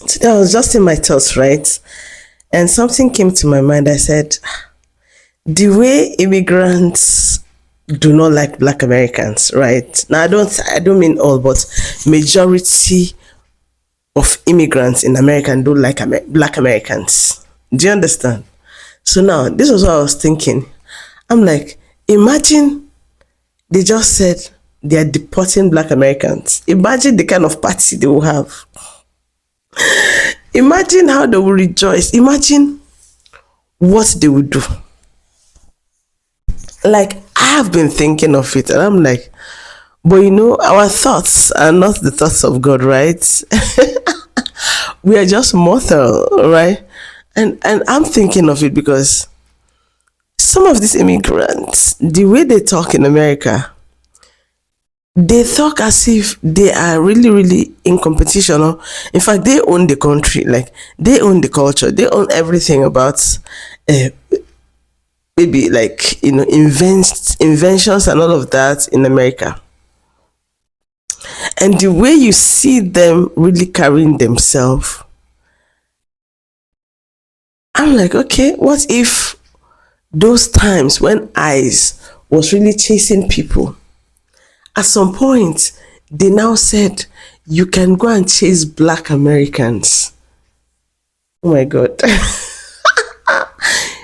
Today I was just in my thoughts, right? And something came to my mind. I said, the way immigrants do not like black Americans, right? Now I don't mean all, but majority of immigrants in America don't like black Americans. Do you understand? So now this was what I was thinking. I'm like, imagine they just said they are deporting black Americans. Imagine the kind of party they will have. Imagine how they will rejoice. Imagine what they will do. Like, I have been thinking of it, and I'm like, but our thoughts are not the thoughts of God, right? We are just mortal, right? And I'm thinking of it because some of these immigrants, the way they talk in America, they talk as if they are really, really in competition. Or, in fact, they own the country. Like, they own the culture. They own everything about maybe like inventions and all of that in America. And the way you see them really carrying themselves, I'm like, okay, what if those times when ICE was really chasing people, at some point they now said you can go and chase black Americans. Oh my God.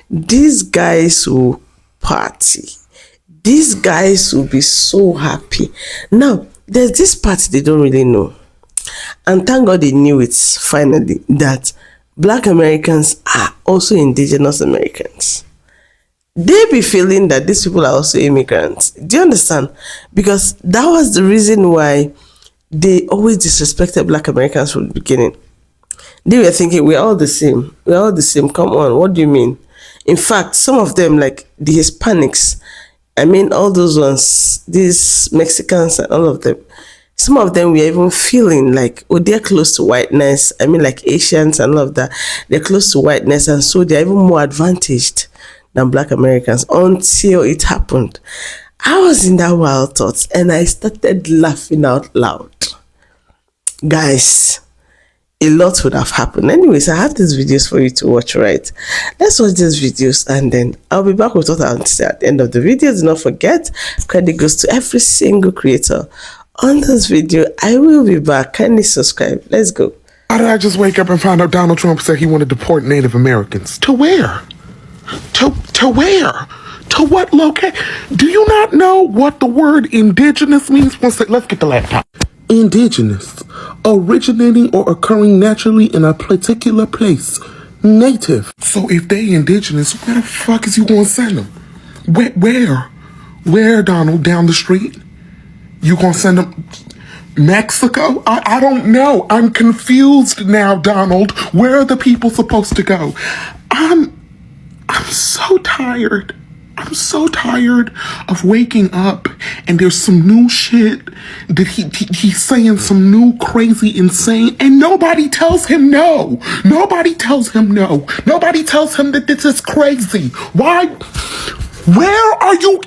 These guys will party. These guys will be so happy. Now, there's this part they don't really know. And thank God they knew it finally, that black Americans are also indigenous Americans. They be feeling that these people are also immigrants. Do you understand? Because that was the reason why they always disrespected black Americans from the beginning. They were thinking, we're all the same. We're all the same. Come on, what do you mean? In fact, some of them, like the Hispanics, I mean, all those ones, these Mexicans and all of them, some of them were even feeling like, oh, they're close to whiteness. I mean, like Asians and all of that, they're close to whiteness, and so they're even more advantaged than black Americans until it happened. I was in that wild thoughts and I started laughing out loud. Guys, a lot would have happened. Anyways, I have these videos for you to watch, right? Let's watch these videos and then I'll be back with what I'll say at the end of the video. Do not forget, credit goes to every single creator on this video. I will be back. Kindly subscribe. Let's go. How did I just wake up and find out Donald Trump said he wanted to deport Native Americans? To where? To where? To what location? Do you not know what the word indigenous means? Let's get the laptop. Indigenous, originating or occurring naturally in a particular place. Native. So if they indigenous, where the fuck is you gonna send them? Where, Donald? Down the street? You gonna send them Mexico? I don't know. I'm confused now, Donald. Where are the people supposed to go? I'm so tired. I'm so tired of waking up and there's some new shit that he's saying, some new crazy insane, and nobody tells him no. Nobody tells him no. Nobody tells him that this is crazy. Why? Where are you?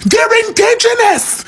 They're indigenous.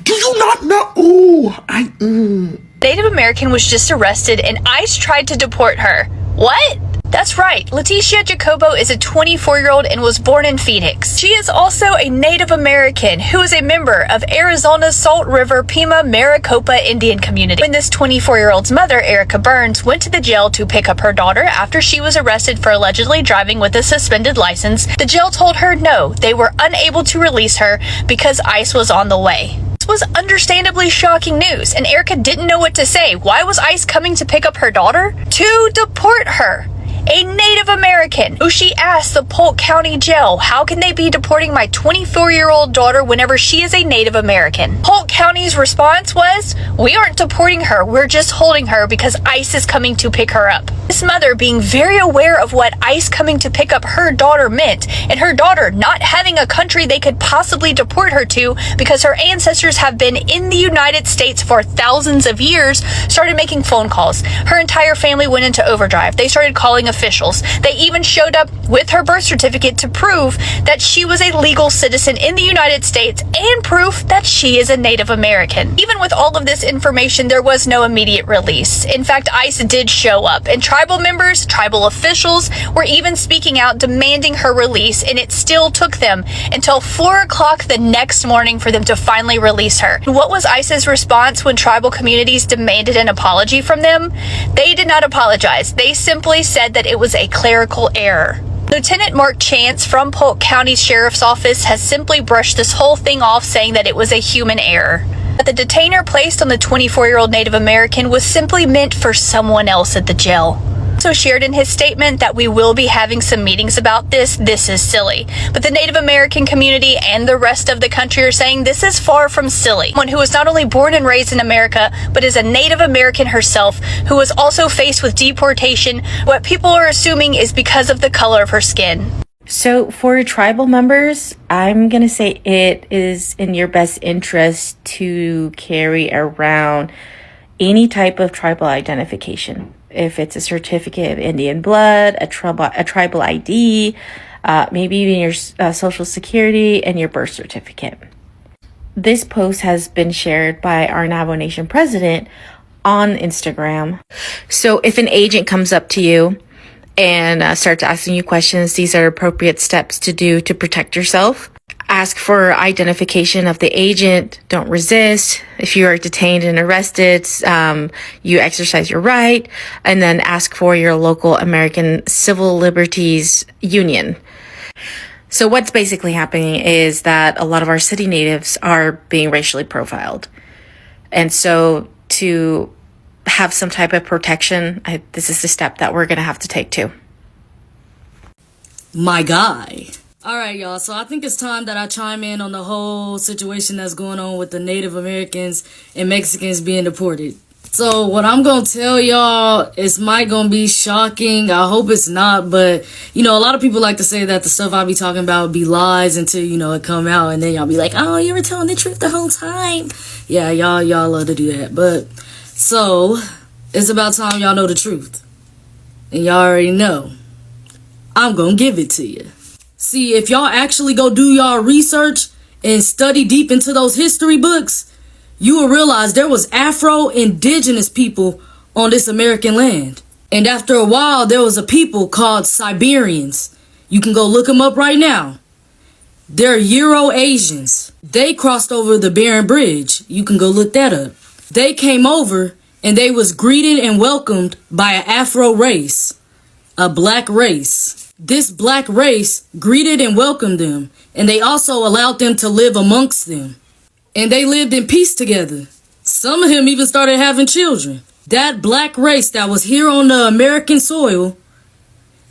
Do you not know? Ooh, Native American was just arrested and ICE tried to deport her. What? That's right, Leticia Jacobo is a 24-year-old and was born in Phoenix. She is also a Native American who is a member of Arizona's Salt River Pima Maricopa Indian community. When this 24-year-old's mother, Erica Burns, went to the jail to pick up her daughter after she was arrested for allegedly driving with a suspended license, the jail told her no, they were unable to release her because ICE was on the way. This was understandably shocking news, and Erica didn't know what to say. Why was ICE coming to pick up her daughter? To deport her. A Native American, who she asked the Polk County Jail, how can they be deporting my 24-year-old daughter whenever she is a Native American? Polk County's response was, we aren't deporting her, we're just holding her because ICE is coming to pick her up. This mother, being very aware of what ICE coming to pick up her daughter meant, and her daughter not having a country they could possibly deport her to because her ancestors have been in the United States for thousands of years, started making phone calls. Her entire family went into overdrive. They started calling officials. They even showed up with her birth certificate to prove that she was a legal citizen in the United States and proof that she is a Native American. Even with all of this information, there was no immediate release. In fact, ICE did show up, and tribal members, tribal officials were even speaking out demanding her release, and it still took them until 4 o'clock the next morning for them to finally release her. What was ICE's response when tribal communities demanded an apology from them? They did not apologize. They simply said that it was a clerical error. Lieutenant Mark Chance from Polk County Sheriff's Office has simply brushed this whole thing off, saying that it was a human error. That the detainer placed on the 24-year-old Native American was simply meant for someone else at the jail. Also shared in his statement that we will be having some meetings about this. This is silly. But the Native American community and the rest of the country are saying this is far from silly. One who was not only born and raised in America, but is a Native American herself, who was also faced with deportation, what people are assuming is because of the color of her skin. So for tribal members, I'm going to say it is in your best interest to carry around any type of tribal identification. If it's a certificate of Indian blood, a tribal ID, maybe even your social security and your birth certificate. This post has been shared by our Navajo Nation president on Instagram. So if an agent comes up to you and starts asking you questions, these are appropriate steps to do to protect yourself. Ask for identification of the agent. Don't resist. If you are detained and arrested, you exercise your right. And then ask for your local American Civil Liberties Union. So what's basically happening is that a lot of our city natives are being racially profiled. And so to have some type of protection, this is the step that we're going to have to take too. My guy. All right, y'all. So I think it's time that I chime in on the whole situation that's going on with the Native Americans and Mexicans being deported. So what I'm going to tell y'all is might going to be shocking. I hope it's not. But, a lot of people like to say that the stuff I be talking about be lies until, it come out. And then y'all be like, oh, you were telling the truth the whole time. Yeah, y'all love to do that. But so it's about time y'all know the truth. And y'all already know. I'm going to give it to you. See, if y'all actually go do y'all research and study deep into those history books, you will realize there was Afro-Indigenous people on this American land. And after a while, there was a people called Siberians. You can go look them up right now. They're Euro-Asians. They crossed over the Bering Bridge. You can go look that up. They came over and they was greeted and welcomed by an Afro race, a black race. This black race greeted and welcomed them, and they also allowed them to live amongst them. And they lived in peace together. Some of them even started having children. That black race that was here on the American soil,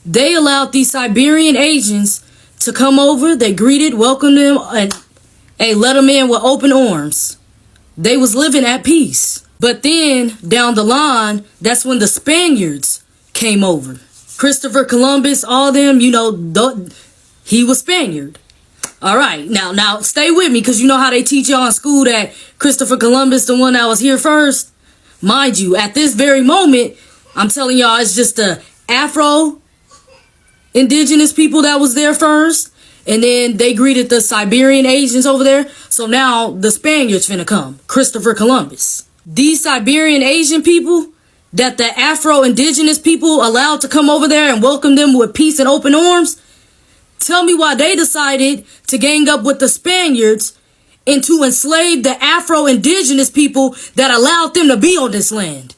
they allowed these Siberian Asians to come over. They greeted, welcomed them, and let them in with open arms. They was living at peace. But then, down the line, that's when the Spaniards came over. Christopher Columbus, all them, he was Spaniard. All right, now stay with me, because you know how they teach y'all in school that Christopher Columbus, the one that was here first? Mind you, at this very moment, I'm telling y'all, it's just the Afro-Indigenous people that was there first, and then they greeted the Siberian Asians over there. So now the Spaniards finna come, Christopher Columbus. These Siberian Asian people that the Afro-Indigenous people allowed to come over there and welcome them with peace and open arms, tell me why they decided to gang up with the Spaniards and to enslave the Afro-Indigenous people that allowed them to be on this land.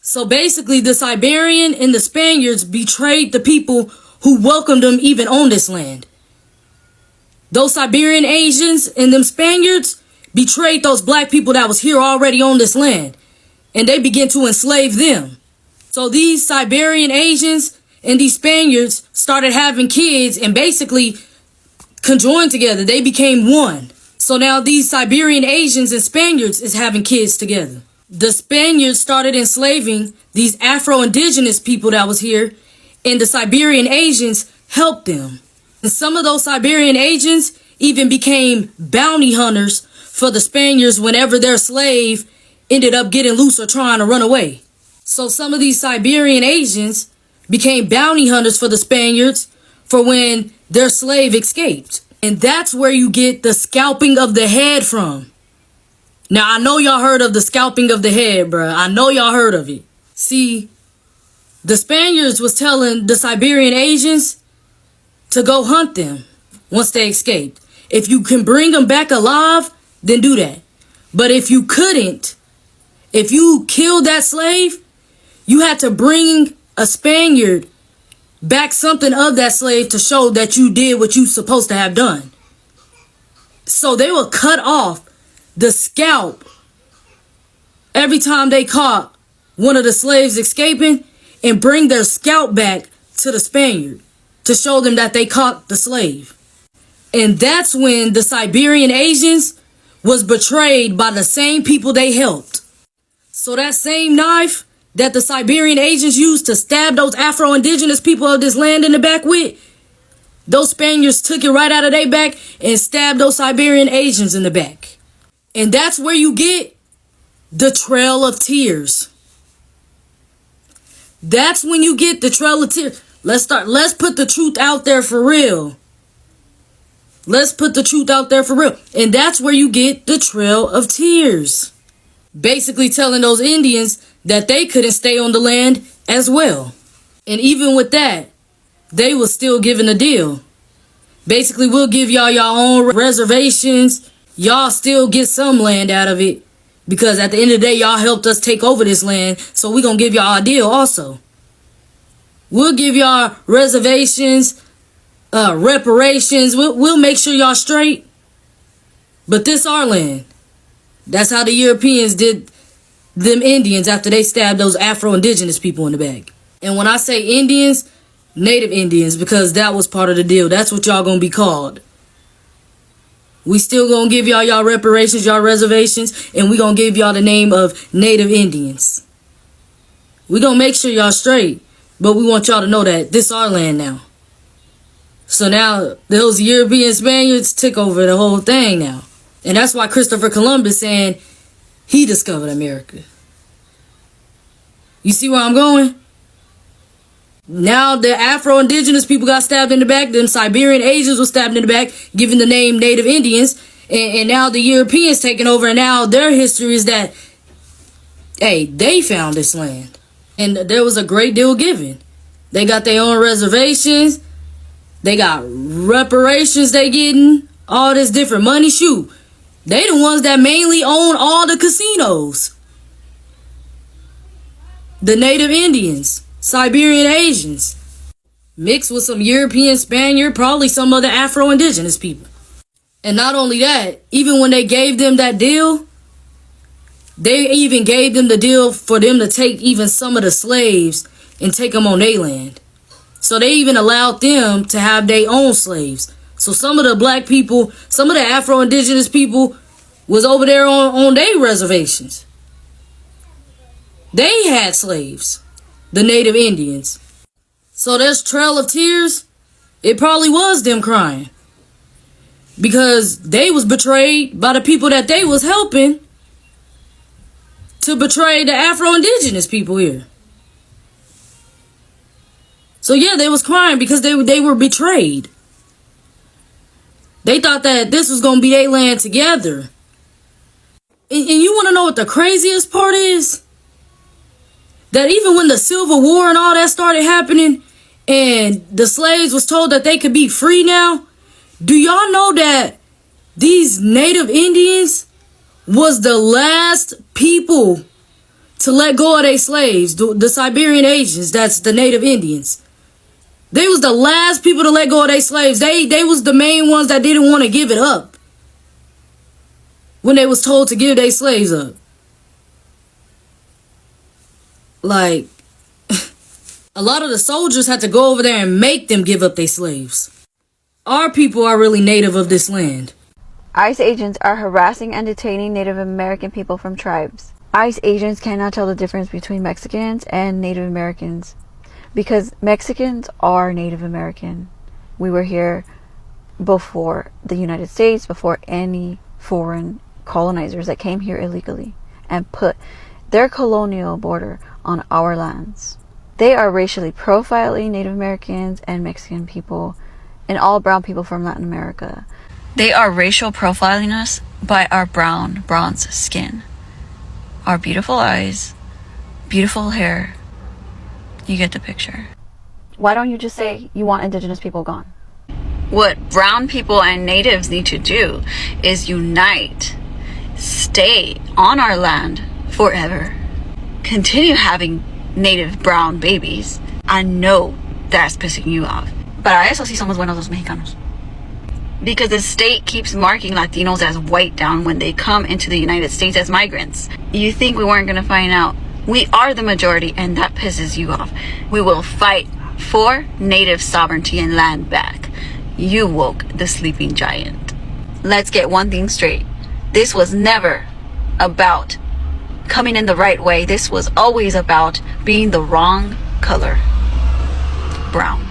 So basically, the Siberian and the Spaniards betrayed the people who welcomed them even on this land. Those Siberian Asians and them Spaniards betrayed those black people that was here already on this land. And they began to enslave them. So these Siberian Asians and these Spaniards started having kids and basically conjoined together. They became one. So now these Siberian Asians and Spaniards is having kids together. The Spaniards started enslaving these Afro-Indigenous people that was here, and the Siberian Asians helped them. And some of those Siberian Asians even became bounty hunters for the Spaniards whenever their slave ended up getting loose or trying to run away. So some of these Siberian Asians became bounty hunters for the Spaniards for when their slave escaped. And that's where you get the scalping of the head from. Now, I know y'all heard of the scalping of the head, bruh. I know y'all heard of it. See, the Spaniards was telling the Siberian Asians to go hunt them once they escaped. If you can bring them back alive, then do that. But if you couldn't, if you killed that slave, you had to bring a Spaniard back something of that slave to show that you did what you supposed to have done. So they would cut off the scalp every time they caught one of the slaves escaping and bring their scalp back to the Spaniard to show them that they caught the slave. And that's when the Siberian Asians was betrayed by the same people they helped. So that same knife that the Siberian Asians used to stab those Afro-Indigenous people of this land in the back with, those Spaniards took it right out of their back and stabbed those Siberian Asians in the back. And that's where you get the Trail of Tears. That's when you get the Trail of Tears. Let's put the truth out there for real. Let's put the truth out there for real. And that's where you get the Trail of Tears. Basically telling those Indians that they couldn't stay on the land as well. And even with that, they was still giving a deal. Basically, we'll give y'all your own reservations. Y'all still get some land out of it. Because at the end of the day, y'all helped us take over this land. So we're going to give y'all a deal also. We'll give y'all reservations, reparations. We'll make sure y'all straight. But this our land. That's how the Europeans did them Indians after they stabbed those Afro-Indigenous people in the back. And when I say Indians, Native Indians, because that was part of the deal. That's what y'all gonna be called. We still gonna give y'all reparations, y'all reservations, and we gonna give y'all the name of Native Indians. We gonna make sure y'all straight, but we want y'all to know that this our land now. So now those European Spaniards took over the whole thing now. And that's why Christopher Columbus saying he discovered America. You see where I'm going? Now the Afro-Indigenous people got stabbed in the back. Them Siberian Asians were stabbed in the back, given the name Native Indians. And now the Europeans taking over. And now their history is that, hey, they found this land. And there was a great deal given. They got their own reservations. They got reparations they getting. All this different money. Shoot. They the ones that mainly own all the casinos. The Native Indians, Siberian Asians, mixed with some European Spaniard, probably some other Afro-Indigenous people. And not only that, even when they gave them that deal, they even gave them the deal for them to take even some of the slaves and take them on their land. So they even allowed them to have their own slaves. So some of the black people, some of the Afro-Indigenous people was over there on their reservations. They had slaves, the Native Indians. So this Trail of Tears, it probably was them crying. Because they was betrayed by the people that they was helping to betray the Afro-Indigenous people here. So yeah, they was crying because they were betrayed. They thought that this was going to be their land together. And you want to know what the craziest part is? That even when the Civil War and all that started happening and the slaves was told that they could be free now, do y'all know that these Native Indians was the last people to let go of their slaves, the Siberian Asians, that's the Native Indians. They was the last people to let go of their slaves. They was the main ones that didn't want to give it up when they was told to give their slaves up. Like, a lot of the soldiers had to go over there and make them give up their slaves. Our people are really native of this land. ICE agents are harassing and detaining Native American people from tribes. ICE agents cannot tell the difference between Mexicans and Native Americans because Mexicans are Native American. We were here before the United States, before any foreign colonizers that came here illegally and put their colonial border on our lands. They are racially profiling Native Americans and Mexican people and all brown people from Latin America. They are racial profiling us by our brown, bronze skin, our beautiful eyes, beautiful hair. You get the picture. Why don't you just say you want indigenous people gone? What brown people and natives need to do is unite, stay on our land forever, continue having native brown babies. I know that's pissing you off. Para eso sí somos buenos los mexicanos. Because the state keeps marking Latinos as white down when they come into the United States as migrants. You think we weren't going to find out? We are the majority, and that pisses you off. We will fight for native sovereignty and land back. You woke the sleeping giant. Let's get one thing straight. This was never about coming in the right way. This was always about being the wrong color. Brown.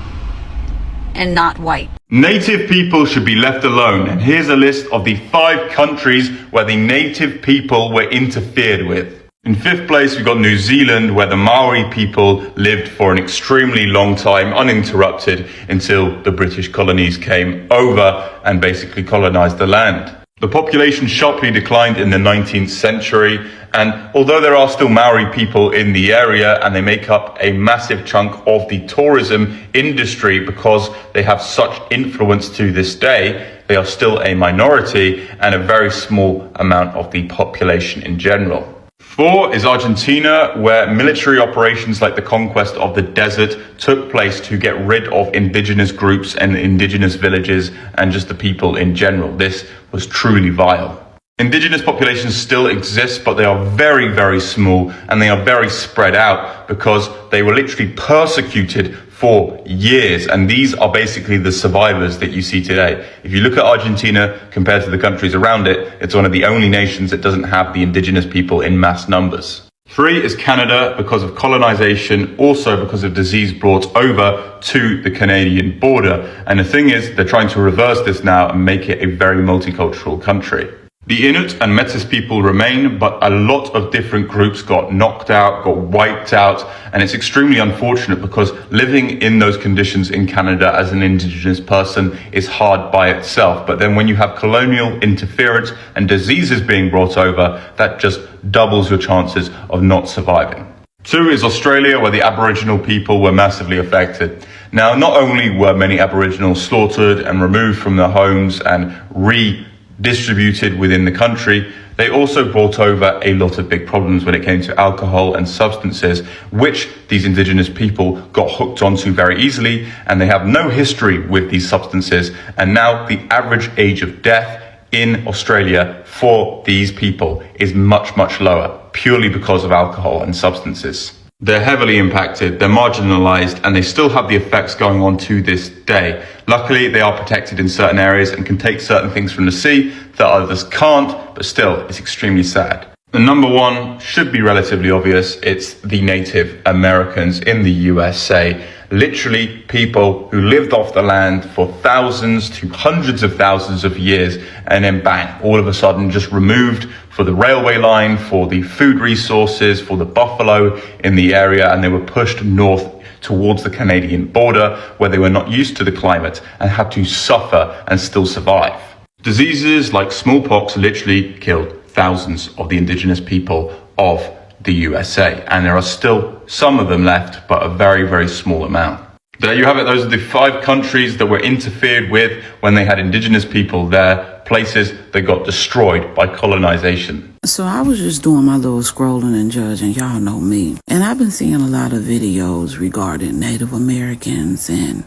And not white. Native people should be left alone, and here's a list of the 5 countries where the native people were interfered with. In 5th place, we've got New Zealand, where the Maori people lived for an extremely long time, uninterrupted, until the British colonies came over and basically colonized the land. The population sharply declined in the 19th century, and although there are still Maori people in the area and they make up a massive chunk of the tourism industry because they have such influence to this day, they are still a minority and a very small amount of the population in general. 4 is Argentina, where military operations like the conquest of the desert took place to get rid of indigenous groups and indigenous villages and just the people in general. This was truly vile. Indigenous populations still exist, but they are very, very small and they are very spread out because they were literally persecuted for years, and these are basically the survivors that you see today. If you look at Argentina compared to the countries around it, it's one of the only nations that doesn't have the indigenous people in mass numbers. 3 is Canada, because of colonization, also because of disease brought over to the Canadian border. And the thing is, they're trying to reverse this now and make it a very multicultural country. The Inuit and Metis people remain, but a lot of different groups got knocked out, got wiped out, and it's extremely unfortunate because living in those conditions in Canada as an Indigenous person is hard by itself. But then when you have colonial interference and diseases being brought over, that just doubles your chances of not surviving. 2 is Australia, where the Aboriginal people were massively affected. Now, not only were many Aboriginals slaughtered and removed from their homes and redistributed within the country, they also brought over a lot of big problems when it came to alcohol and substances, which these indigenous people got hooked onto very easily, and they have no history with these substances. And now the average age of death in Australia for these people is much, much lower, purely because of alcohol and substances. They're heavily impacted, they're marginalized, and they still have the effects going on to this day. Luckily, they are protected in certain areas and can take certain things from the sea that others can't, but still, it's extremely sad. The number 1 should be relatively obvious. It's the Native Americans in the USA. Literally people who lived off the land for thousands to hundreds of thousands of years, and then bang, all of a sudden just removed for the railway line, for the food resources, for the buffalo in the area, and they were pushed north towards the Canadian border where they were not used to the climate and had to suffer and still survive. Diseases like smallpox literally killed thousands of the indigenous people of the USA, and there are still some of them left, but a very, very small amount. There you have it. Those are the 5 countries that were interfered with when they had indigenous people there, places that got destroyed by colonization. So I was just doing my little scrolling and judging, y'all know me. And I've been seeing a lot of videos regarding Native Americans and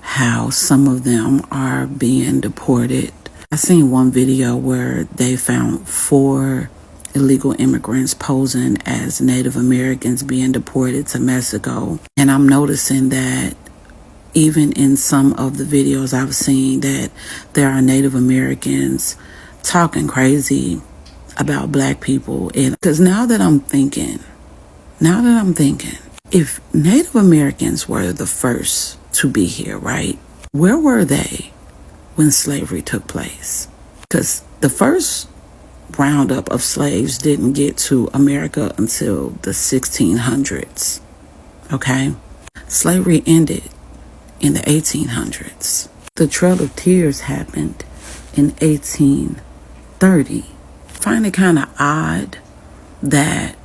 how some of them are being deported. I seen one video where they found 4 illegal immigrants posing as Native Americans being deported to Mexico. And I'm noticing that even in some of the videos I've seen that there are Native Americans talking crazy about black people. And because now that I'm thinking, if Native Americans were the first to be here, right? Where were they when slavery took place? Because the first roundup of slaves didn't get to America until the 1600s. okay? Slavery ended in the 1800s. The Trail of Tears happened in 1830. I find it kind of odd that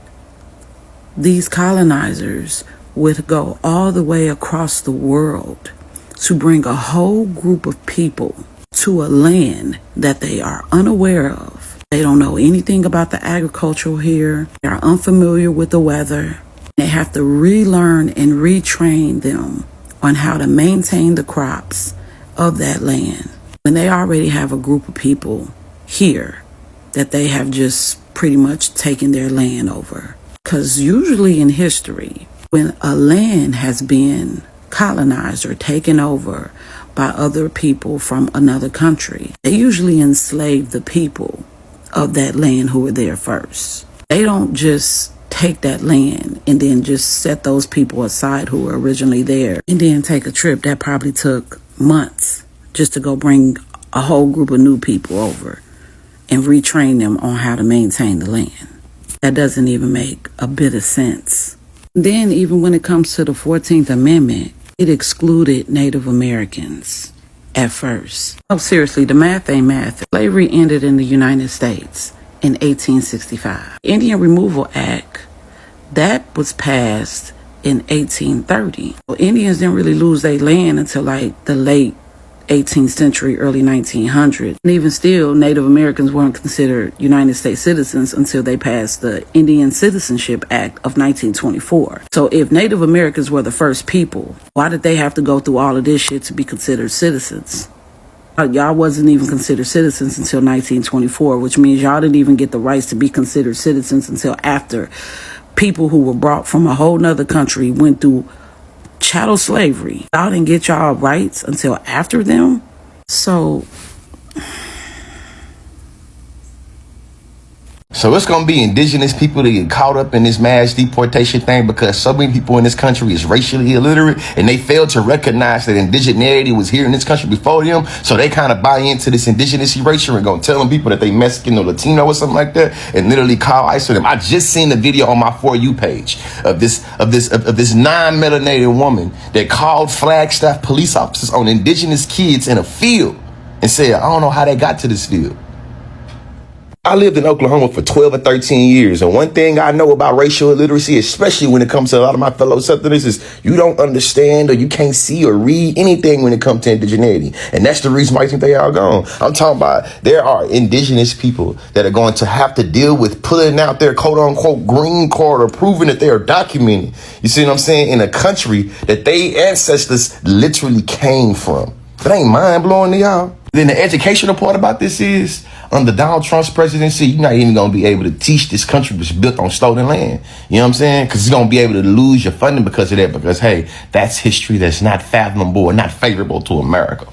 these colonizers would go all the way across the world to bring a whole group of people to a land that they are unaware of. They don't know anything about the agriculture here. They are unfamiliar with the weather. They have to relearn and retrain them on how to maintain the crops of that land when they already have a group of people here that they have just pretty much taken their land over. Because usually in history, when a land has been colonized or taken over by other people from another country, they usually enslave the people of that land who were there first. They don't just take that land and then just set those people aside who were originally there and then take a trip that probably took months just to go bring a whole group of new people over and retrain them on how to maintain the land. That doesn't even make a bit of sense. Then even when it comes to the 14th Amendment, it excluded Native Americans at first. Oh, seriously, the math ain't math. Slavery ended in the United States in 1865. Indian Removal Act, that was passed in 1830. Well, Indians didn't really lose their land until like the late 18th century, early 1900s. And even still, Native Americans weren't considered United States citizens until they passed the Indian Citizenship Act of 1924. So if Native Americans were the first people, why did they have to go through all of this shit to be considered citizens? Y'all wasn't even considered citizens until 1924, which means y'all didn't even get the rights to be considered citizens until after people who were brought from a whole nother country went through chattel slavery. Y'all didn't get y'all rights until after them. So it's going to be indigenous people that get caught up in this mass deportation thing because so many people in this country is racially illiterate and they fail to recognize that indigeneity was here in this country before them. So they kind of buy into this indigenous erasure and going to tell them people that they Mexican or Latino or something like that and literally call ICE for them. I just seen the video on my For You page of this non-melanated woman that called Flagstaff police officers on indigenous kids in a field and said, I don't know how they got to this field. I lived in Oklahoma for 12 or 13 years, and one thing I know about racial illiteracy, especially when it comes to a lot of my fellow Southerners, is you don't understand or you can't see or read anything when it comes to indigeneity. And that's the reason why I think they are gone. I'm talking about there are indigenous people that are going to have to deal with pulling out their quote-unquote green card or proving that they are documented, you see what I'm saying, in a country that their ancestors literally came from. That ain't mind-blowing to y'all. Then the educational part about this is, under Donald Trump's presidency, you're not even going to be able to teach this country was built on stolen land. You know what I'm saying? Because you're going to be able to lose your funding because of that. Because, hey, that's history that's not fathomable or not favorable to America.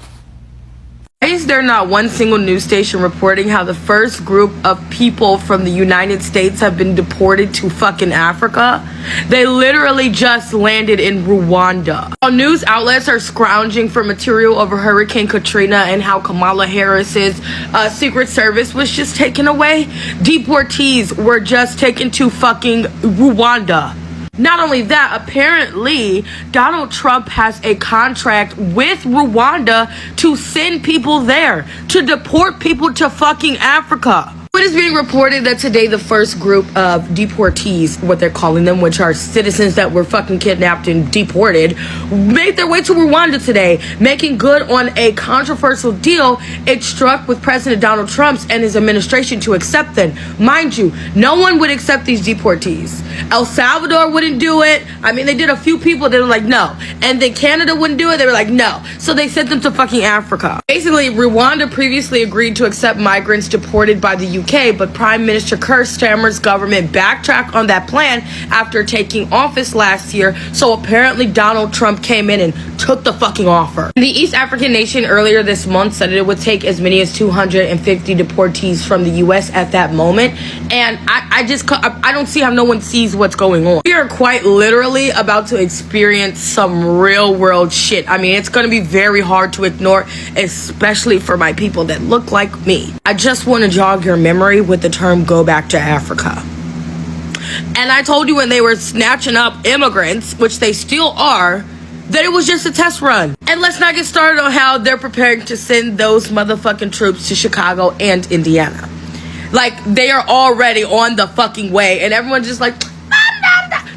Why is there not one single news station reporting how the first group of people from the United States have been deported to fucking Africa? They literally just landed in Rwanda. While news outlets are scrounging for material over Hurricane Katrina and how Kamala Harris's Secret Service was just taken away, deportees were just taken to fucking Rwanda. Not only that, apparently Donald Trump has a contract with Rwanda to send people there, to deport people to fucking Africa. It is being reported that today the first group of deportees, what they're calling them, which are citizens that were fucking kidnapped and deported, made their way to Rwanda today, making good on a controversial deal it struck with President Donald Trump and his administration to accept them. Mind you, no one would accept these deportees. El Salvador wouldn't do it. I mean, they did a few people that were like, no. And then Canada wouldn't do it. They were like, no. So they sent them to fucking Africa. Basically, Rwanda previously agreed to accept migrants deported by the UK, but Prime Minister Keir Starmer's government backtracked on that plan after taking office last year. So apparently Donald Trump came in and took the fucking offer. The East African nation earlier this month said it would take as many as 250 deportees from the US at that moment. And I don't see how no one sees what's going on. We are quite literally about to experience some real world shit. I mean, it's going to be very hard to ignore, especially for my people that look like me. I just want to jog your memory with the term "go back to Africa." And I told you when they were snatching up immigrants, which they still are, that it was just a test run. And let's not get started on how they're preparing to send those motherfucking troops to Chicago and Indiana. Like, they are already on the fucking way, and everyone's just like,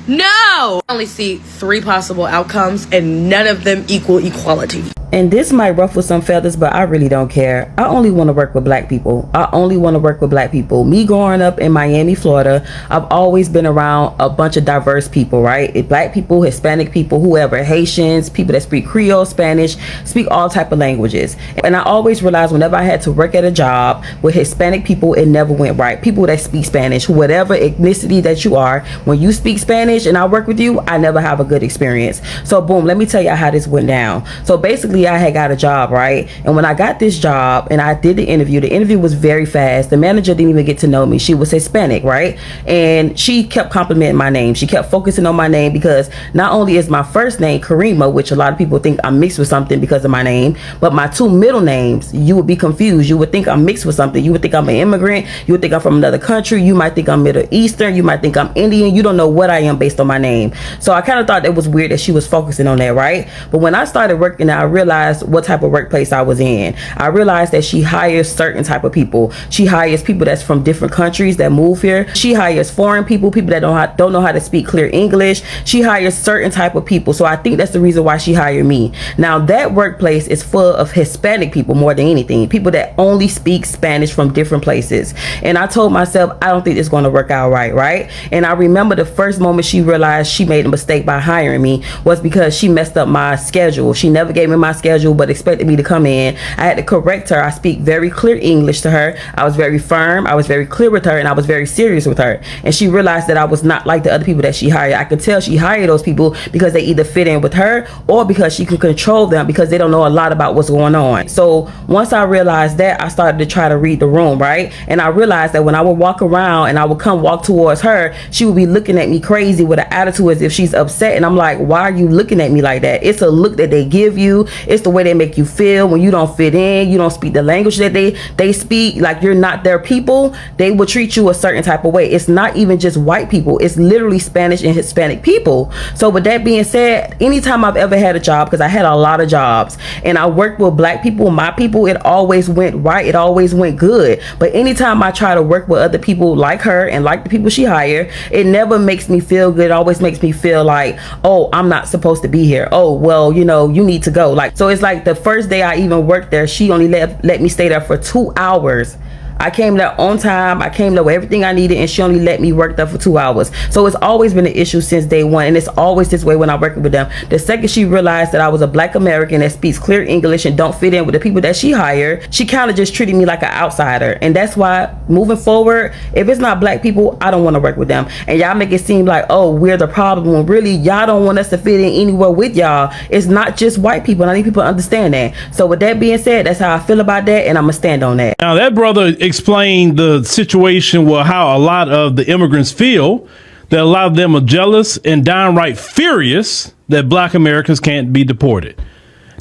no! I only see 3 possible outcomes, and none of them equal equality. And this might ruffle some feathers, but I really don't care. I only want to work with black people. I only want to work with black people. Me growing up in Miami, Florida, I've always been around a bunch of diverse people, right? Black people, Hispanic people, whoever, Haitians, people that speak Creole, Spanish, speak all type of languages. And I always realized whenever I had to work at a job with Hispanic people, it never went right. People that speak Spanish, whatever ethnicity that you are, when you speak Spanish and I work with you, I never have a good experience. So boom, let me tell you how this went down. So basically, I had got a job, right? And when I got this job and I did the interview was very fast. The manager didn't even get to know me. She was Hispanic, right? And she kept complimenting my name. She kept focusing on my name because not only is my first name Karima, which a lot of people think I'm mixed with something because of my name, but my 2 middle names, you would be confused. You would think I'm mixed with something. You would think I'm an immigrant. You would think I'm from another country. You might think I'm Middle Eastern. You might think I'm Indian. You don't know what I am based on my name. So I kind of thought it was weird that she was focusing on that, right? But when I started working, I realized what type of workplace I was in. I realized that she hires certain type of people. She hires people that's from different countries that move here. She hires foreign people, people that don't know how to speak clear English. She hires certain type of people. So I think that's the reason why she hired me. Now that workplace is full of Hispanic people more than anything. People that only speak Spanish from different places. And I told myself, I don't think it's going to work out right? And I remember the first moment she realized she made a mistake by hiring me was because she messed up my schedule. She never gave me my schedule but expected me to come in. I had to correct her. I speak very clear English to her. I was very firm. I was very clear with her, and I was very serious with her. And she realized that I was not like the other people that she hired. I could tell she hired those people because they either fit in with her or because she could control them because they don't know a lot about what's going on. So once I realized that, I started to try to read the room, right? And I realized that when I would walk around and I would come walk towards her, she would be looking at me crazy with an attitude as if she's upset. And I'm like, why are you looking at me like that? It's a look that they give you. It's the way they make you feel when you don't fit in, you don't speak the language that they speak, like you're not their people. They will treat you a certain type of way. It's not even just white people, it's literally Spanish and Hispanic people. So with that being said, anytime I've ever had a job, because I had a lot of jobs and I worked with black people, my people, it always went right, it always went good. But anytime I try to work with other people like her and like the people she hired, it never makes me feel good. It always makes me feel like, oh, I'm not supposed to be here. Oh, well, you know, you need to go. Like, so it's like the first day I even worked there, she only let me stay there for 2 hours. I came there on time. I came there with everything I needed, and she only let me work there for 2 hours. So it's always been an issue since day one, and it's always this way when I work with them. The second she realized that I was a black American that speaks clear English and don't fit in with the people that she hired, she kind of just treated me like an outsider. And that's why moving forward, if it's not black people, I don't want to work with them. And y'all make it seem like, oh, we're the problem, when really y'all don't want us to fit in anywhere with y'all. It's not just white people, and I need people to understand that. So with that being said, that's how I feel about that, and I'm gonna stand on that. Now that brother explained the situation, well, how a lot of the immigrants feel, that a lot of them are jealous and downright furious that black Americans can't be deported.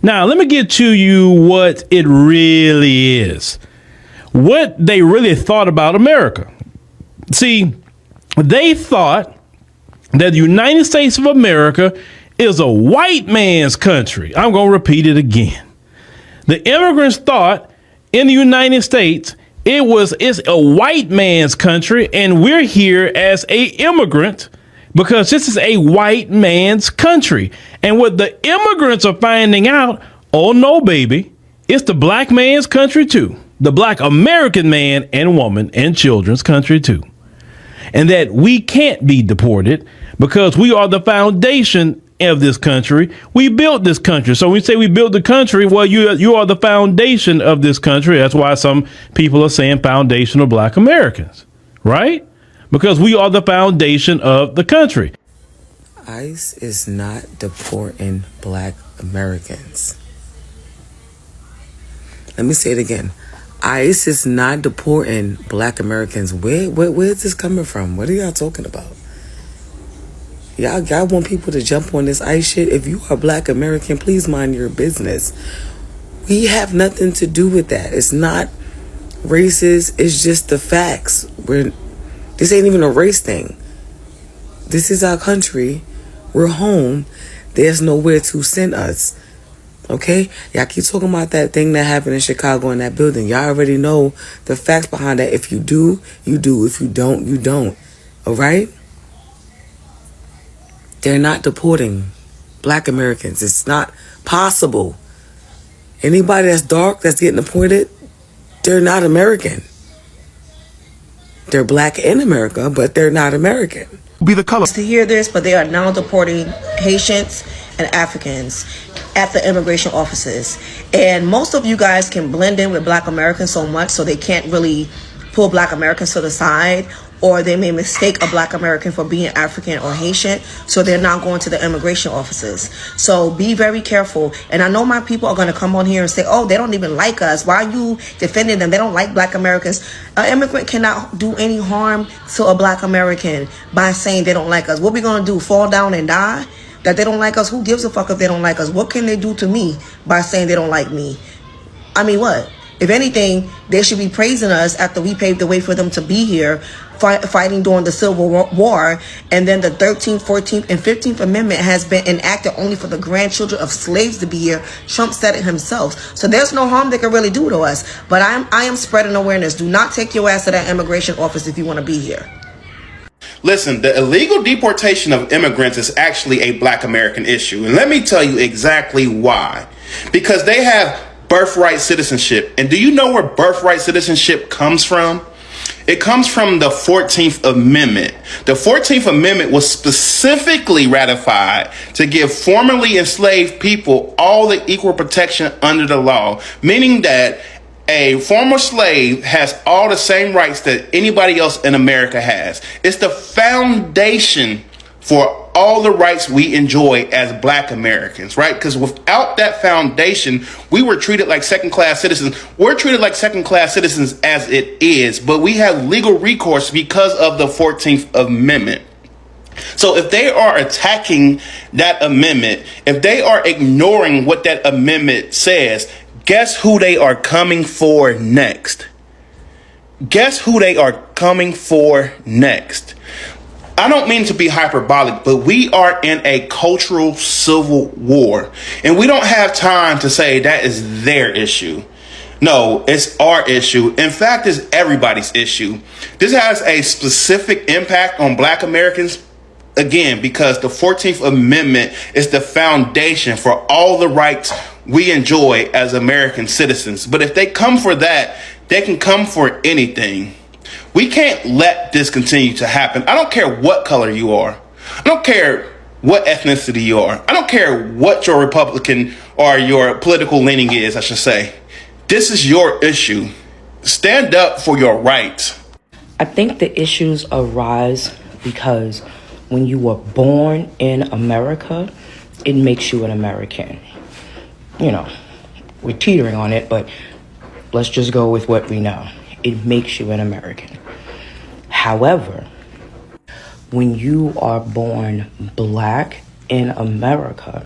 Now, let me get to you what it really is, what they really thought about America. See, they thought that the United States of America is a white man's country. I'm going to repeat it again. The immigrants thought in the United States it's a white man's country, and we're here as a immigrant because this is a white man's country. And what the immigrants are finding out, oh no, baby, it's the black man's country too. The black American man and woman and children's country too. And that we can't be deported because we are the foundation of this country. We built this country. So when we say we built the country, well, you are the foundation of this country. That's why some people are saying foundational black Americans, right? Because we are the foundation of the country. ICE is not deporting black Americans. Let me say it again. ICE is not deporting black Americans. Where's this coming from? What are y'all talking about? Y'all want people to jump on this ICE shit? If you are black American, please mind your business. We have nothing to do with that. It's not racist. It's just the facts. This ain't even a race thing. This is our country. We're home. There's nowhere to send us. Okay? Y'all keep talking about that thing that happened in Chicago in that building. Y'all already know the facts behind that. If you do, you do. If you don't, you don't. Alright? They're not deporting Black Americans. It's not possible. Anybody that's dark that's getting deported, they're not American. They're Black in America, but they're not American. Be the color to hear this, but they are now deporting Haitians and Africans at the immigration offices. And most of you guys can blend in with Black Americans so much so they can't really pull Black Americans to the side, or they may mistake a Black American for being African or Haitian, so they're not going to the immigration offices. So be very careful. And I know my people are going to come on here and say, oh, they don't even like us. Why are you defending them? They don't like Black Americans. An immigrant cannot do any harm to a Black American by saying they don't like us. What we going to do, fall down and die? That they don't like us? Who gives a fuck if they don't like us? What can they do to me by saying they don't like me? I mean, what? If anything, they should be praising us after we paved the way for them to be here, fighting during the Civil War. And then the 13th, 14th, and 15th Amendment has been enacted only for the grandchildren of slaves to be here. Trump said it himself. So there's no harm they can really do to us. But I am spreading awareness. Do not take your ass to that immigration office if you want to be here. Listen, the illegal deportation of immigrants is actually a Black American issue. And let me tell you exactly why. Because they have birthright citizenship. And do you know where birthright citizenship comes from? It comes from the 14th Amendment. The 14th Amendment was specifically ratified to give formerly enslaved people all the equal protection under the law, meaning that a former slave has all the same rights that anybody else in America has. It's the foundation for all the rights we enjoy as Black Americans, right? Because without that foundation, we were treated like second-class citizens. We're treated like second-class citizens as it is, but we have legal recourse because of the 14th Amendment. So if they are attacking that amendment, if they are ignoring what that amendment says, guess who they are coming for next? Guess who they are coming for next? I don't mean to be hyperbolic, but we are in a cultural civil war, and we don't have time to say that is their issue. No, it's our issue. In fact, it's everybody's issue. This has a specific impact on Black Americans, again, because the 14th Amendment is the foundation for all the rights we enjoy as American citizens. But if they come for that, they can come for anything. We can't let this continue to happen. I don't care what color you are. I don't care what ethnicity you are. I don't care what your Republican or your political leaning is, I should say. This is your issue. Stand up for your rights. I think the issues arise because when you were born in America, it makes you an American. You know, we're teetering on it, but let's just go with what we know. It makes you an American. However, when you are born Black in America,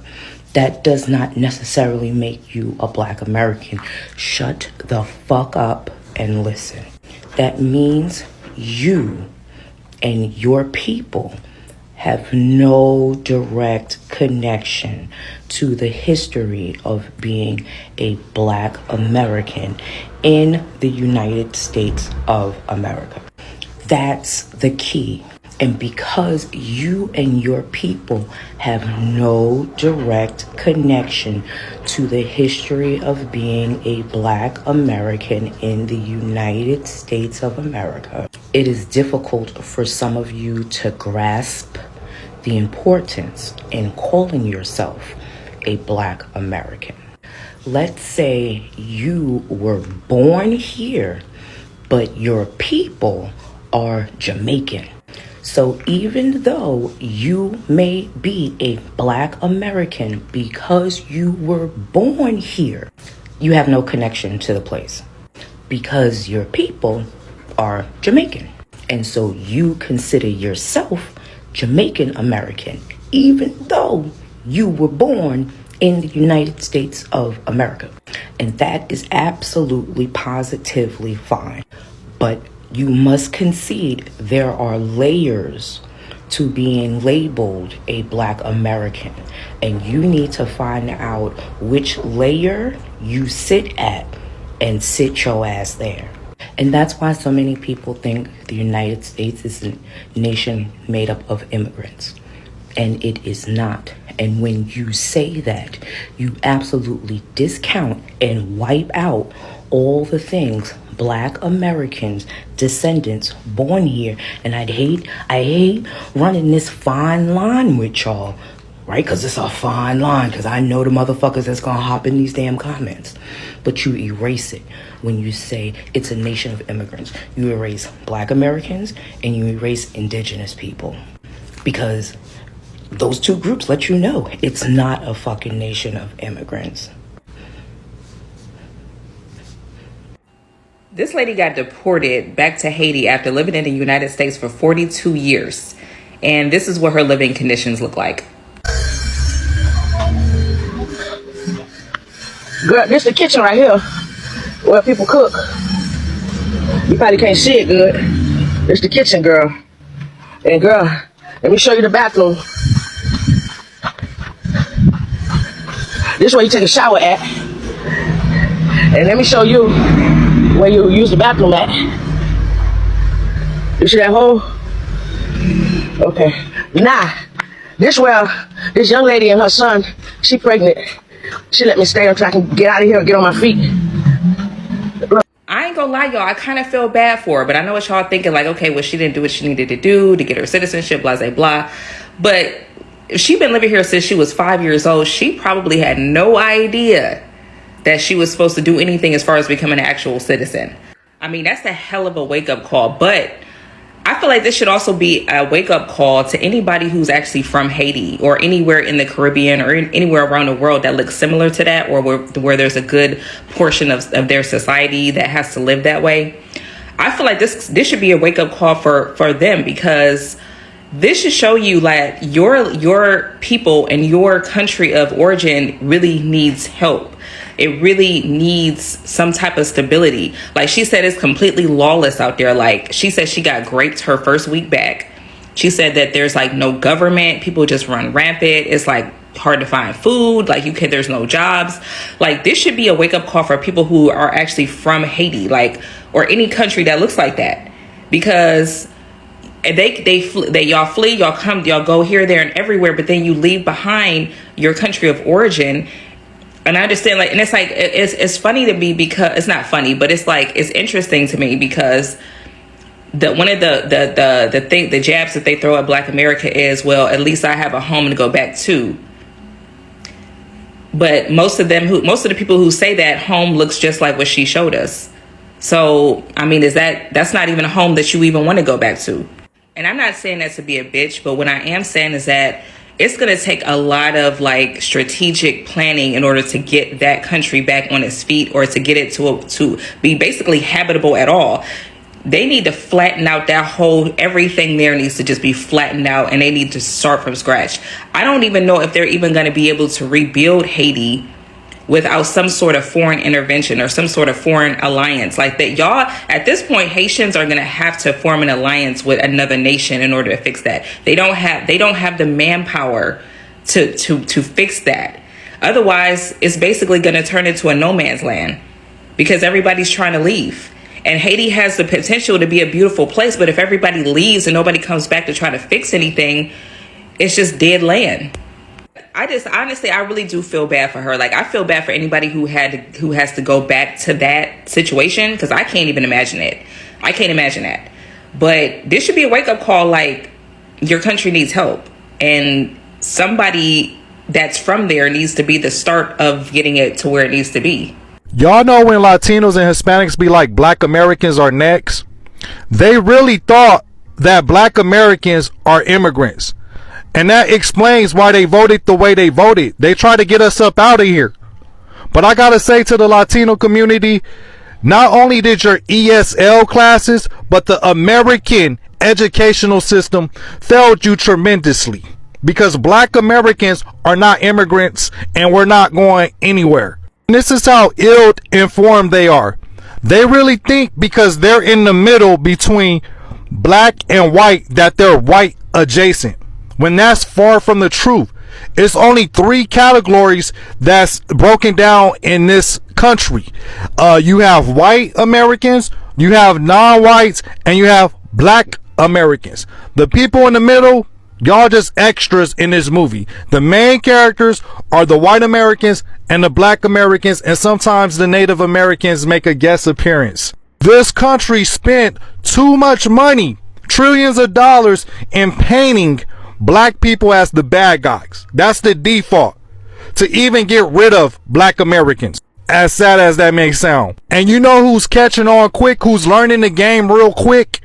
that does not necessarily make you a Black American. Shut the fuck up and listen. That means you and your people have no direct connection to the history of being a Black American in the United States of America. That's the key. And because you and your people have no direct connection to the history of being a Black American in the United States of America, it is difficult for some of you to grasp the importance in calling yourself a Black American. Let's say you were born here, but your people are Jamaican. So even though you may be a Black American because you were born here, you have no connection to the place because your people are Jamaican. And so you consider yourself Jamaican American, even though you were born in the United States of America. And that is absolutely positively fine. But you must concede there are layers to being labeled a Black American. And you need to find out which layer you sit at and sit your ass there. And that's why so many people think the United States is a nation made up of immigrants. And it is not. And when you say that, you absolutely discount and wipe out all the things Black Americans, descendants born here. And I hate running this fine line with y'all, right? Because it's a fine line, because I know the motherfuckers that's gonna hop in these damn comments. But you erase it when you say it's a nation of immigrants. You erase Black Americans and you erase Indigenous people, because those two groups let you know it's not a fucking nation of immigrants. This lady got deported back to Haiti after living in the United States for 42 years. And this is what her living conditions look like. Girl, this the kitchen right here where people cook. You probably can't see it good. This the kitchen, girl. And girl, let me show you the bathroom. This is where you take a shower at. And let me show you where you use the bathroom at. You see that hole? Okay. Now, this where this young lady and her son, she pregnant. She let me stay until I can get out of here and get on my feet. I ain't gonna lie, y'all, I kind of feel bad for her, but I know what y'all thinking, like, okay, well, she didn't do what she needed to do to get her citizenship, blah, blah, blah. But if she been living here since she was 5 years old, she probably had no idea that she was supposed to do anything as far as becoming an actual citizen. I mean, that's a hell of a wake-up call, but I feel like this should also be a wake-up call to anybody who's actually from Haiti or anywhere in the Caribbean or anywhere around the world that looks similar to that, or where there's a good portion of their society that has to live that way. I feel like this should be a wake-up call for them, because this should show you that your people and your country of origin really needs help. It really needs some type of stability. Like she said, it's completely lawless out there. Like she said, she got raped her first week back. She said that there's like no government. People just run rampant. It's like hard to find food. Like there's no jobs. Like this should be a wake up call for people who are actually from Haiti, like, or any country that looks like that, because y'all flee, y'all come, y'all go here, there, and everywhere, but then you leave behind your country of origin. And I understand, like, and it's like, it's funny to me, because it's not funny, but it's like, it's interesting to me, because one of the jabs that they throw at Black America is, well, at least I have a home to go back to. But most of the people who say that, home looks just like what she showed us. So, I mean, that's not even a home that you even want to go back to. And I'm not saying that to be a bitch, but what I am saying is that it's going to take a lot of like strategic planning in order to get that country back on its feet, or to get it to be basically habitable at all. They need to flatten out that whole, everything there needs to just be flattened out, and they need to start from scratch. I don't even know if they're even going to be able to rebuild Haiti without some sort of foreign intervention or some sort of foreign alliance like that. Y'all, at this point, Haitians are going to have to form an alliance with another nation in order to fix that. They don't have the manpower to fix that. Otherwise, it's basically going to turn into a no man's land, because everybody's trying to leave. And Haiti has the potential to be a beautiful place, but if everybody leaves and nobody comes back to try to fix anything, it's just dead land. I really do feel bad for her. Like, I feel bad for anybody who has to go back to that situation, because I can't even imagine it. I can't imagine that. But this should be a wake-up call, like, your country needs help, and somebody that's from there needs to be the start of getting it to where it needs to be. Y'all know when Latinos and Hispanics be like, Black Americans are next, they really thought that Black Americans are immigrants. And that explains why they voted the way they voted. They try to get us up out of here. But I gotta say to the Latino community, not only did your ESL classes, but the American educational system failed you tremendously. Because Black Americans are not immigrants, and we're not going anywhere. And this is how ill-informed they are. They really think because they're in the middle between black and white that they're white adjacent, when that's far from the truth. It's only 3 categories that's broken down in this country. You have white Americans, you have non-whites, and you have black Americans. The people in the middle, y'all just extras in this movie. The main characters are the white Americans and the black Americans, and sometimes the Native Americans make a guest appearance. This country spent too much money, trillions of dollars, in painting black people as the bad guys. That's the default, to even get rid of black Americans, as sad as that may sound. And you know who's catching on quick, who's learning the game real quick?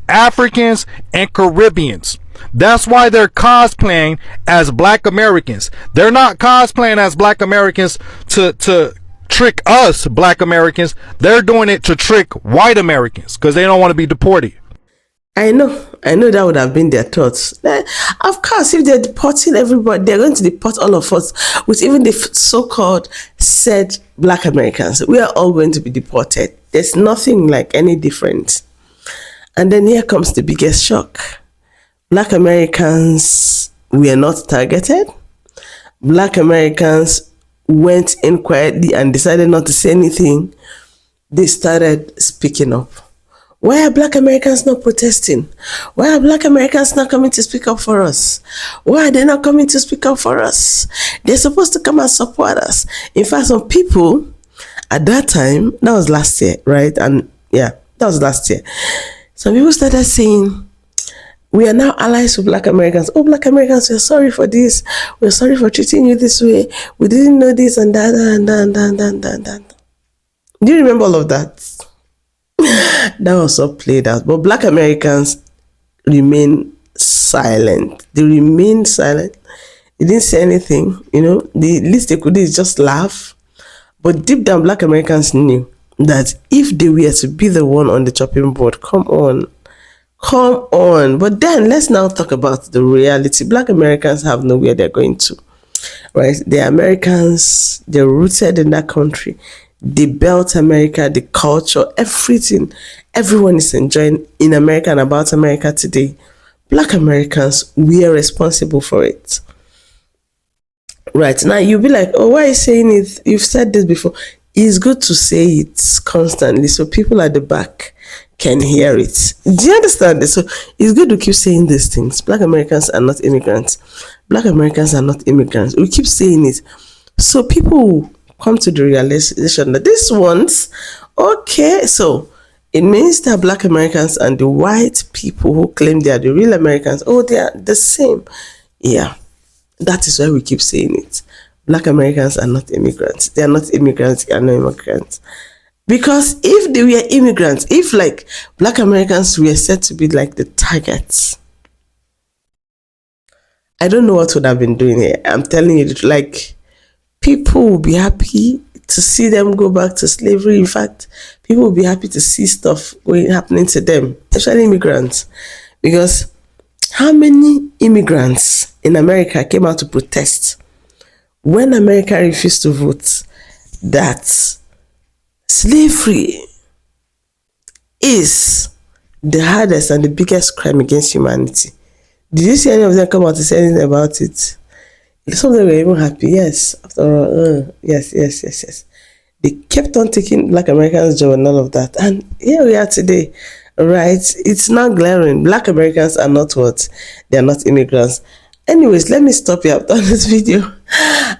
Africans and Caribbeans. That's why they're cosplaying as black Americans. They're not cosplaying as black Americans to trick us black Americans. They're doing it to trick white Americans because they don't want to be deported. I know that would have been their thoughts. Of course, if they're deporting everybody, they're going to deport all of us, with even the so-called said black Americans. We are all going to be deported. There's nothing like any different. And then here comes the biggest shock. Black Americans were not targeted. Black Americans went in quietly and decided not to say anything. They started speaking up. Why are black Americans not protesting? Why are black Americans not coming to speak up for us? Why are they not coming to speak up for us? They're supposed to come and support us. In fact, some people at that time, that was last year, right? And yeah, that was last year. Some people started saying, we are now allies with black Americans. Oh, black Americans, we're sorry for this. We're sorry for treating you this way. We didn't know this and that and that. Do you remember all of that? That was all played out. But black Americans remain silent. They remained silent. They didn't say anything. The least they could do is just laugh. But deep down, black Americans knew that if they were to be the one on the chopping board, come on. But then let's now talk about the reality. Black Americans have nowhere they're going to, right? They're Americans. They're rooted in that country. They built America, the culture, everything. Everyone is enjoying in America and about America today. Black Americans, we are responsible for it. Right, now you'll be like, oh, why are you saying it? You've said this before. It's good to say it constantly so people at the back can hear it. Do you understand this? So it's good to keep saying these things. Black Americans are not immigrants. Black Americans are not immigrants. We keep saying it. So people come to the realization that this one's okay. So it means that black Americans and the white people who claim they are the real Americans, oh, they are the same. Yeah, that is why we keep saying it. Black Americans are not immigrants. They are not immigrants. They are not immigrants. Because if they were immigrants, if like black Americans were said to be like the targets, I don't know what would have been doing here. I'm telling you, like, people will be happy to see them go back to slavery. In fact, people will be happy to see stuff happening to them, especially immigrants. Because how many immigrants in America came out to protest when America refused to vote that slavery is the hardest and the biggest crime against humanity? Did you see any of them come out to say anything about it? Some of them were even happy. Yes, after all, yes. They kept on taking black Americans' job and all of that. And here we are today, right? It's not glaring. Black Americans are not what? They are not immigrants. Anyways, let me stop here. I've done this video.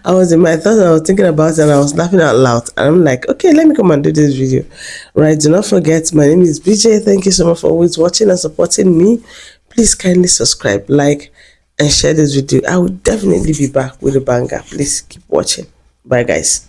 I was in my thoughts and I was thinking about it and I was laughing out loud. And I'm like, okay, let me come and do this video. Right, do not forget, my name is BJ. Thank you so much for always watching and supporting me. Please kindly subscribe, like, and share this video. I will definitely be back with a banger. Please keep watching. Bye, guys.